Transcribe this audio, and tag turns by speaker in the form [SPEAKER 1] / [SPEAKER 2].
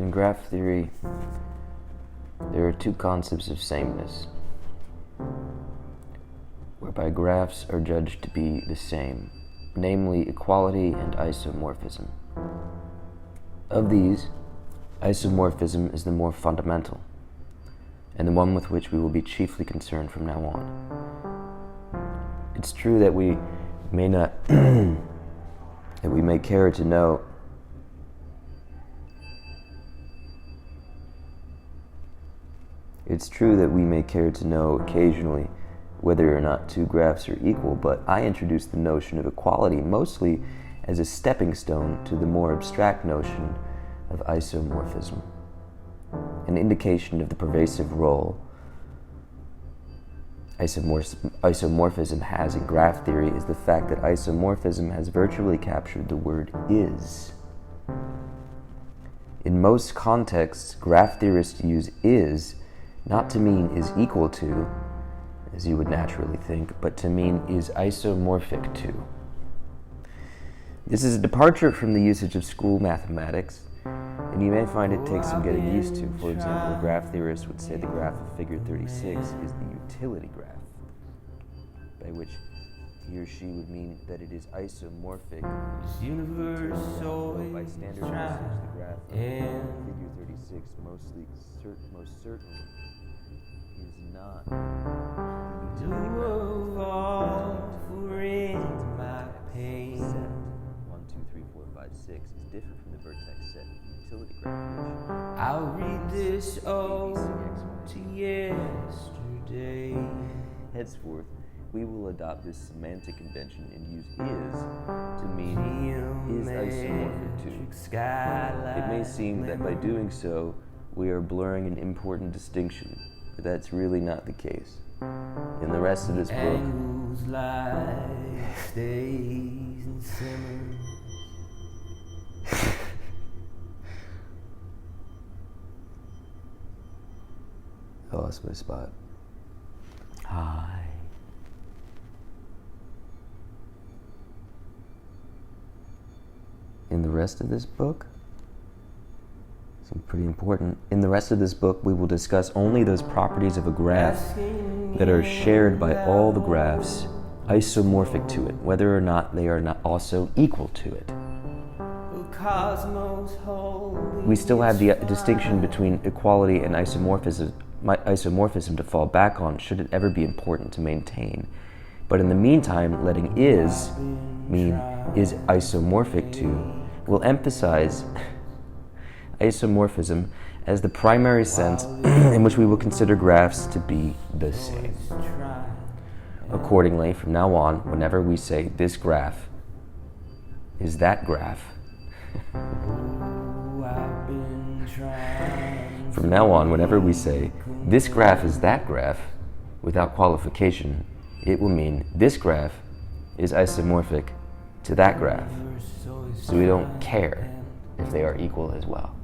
[SPEAKER 1] In graph theory, there are two concepts of sameness, whereby graphs are judged to be the same, namely equality and isomorphism. Of these, isomorphism is the more fundamental, and the one with which we will be chiefly concerned from now on. It's true that we may not, that we may care to know occasionally whether or not two graphs are equal, but I introduced the notion of equality mostly as a stepping stone to the more abstract notion of isomorphism. An indication of the pervasive role isomorphism has in graph theory is the fact that isomorphism has virtually captured the word is. In most contexts, graph theorists use is not to mean is equal to, as you would naturally think, but to mean is isomorphic to. This is a departure from the usage of school mathematics, and you may find it takes some getting used to. For example, a graph theorist would say the graph of figure 36 is the utility graph, by which he or she would mean that it is isomorphic. By standard usage, the graph of figure 36 most certainly is not the utility graph. 1, 2, 3, 4, 5, 6 is different from the vertex set utility graph, which
[SPEAKER 2] I'll read this ode to yesterday.
[SPEAKER 1] Henceforth, we will adopt this semantic convention and use is to mean is isomorphic to. It may seem that by doing so, we are blurring an important distinction, but that's really not the case. In the rest of this book, I lost my spot. Hi. In the rest of this book, pretty important. In the rest of this book, we will discuss only those properties of a graph that are shared by all the graphs isomorphic to it, whether or not they are not also equal to it. We still have the distinction between equality and isomorphism to fall back on should it ever be important to maintain. But in the meantime, letting is mean is isomorphic to will emphasize isomorphism as the primary sense in which we will consider graphs to be the same. Accordingly, from now on, whenever we say this graph is that graph, from now on, whenever we say this graph is that graph, without qualification, it will mean this graph is isomorphic to that graph. So we don't care if they are equal as well.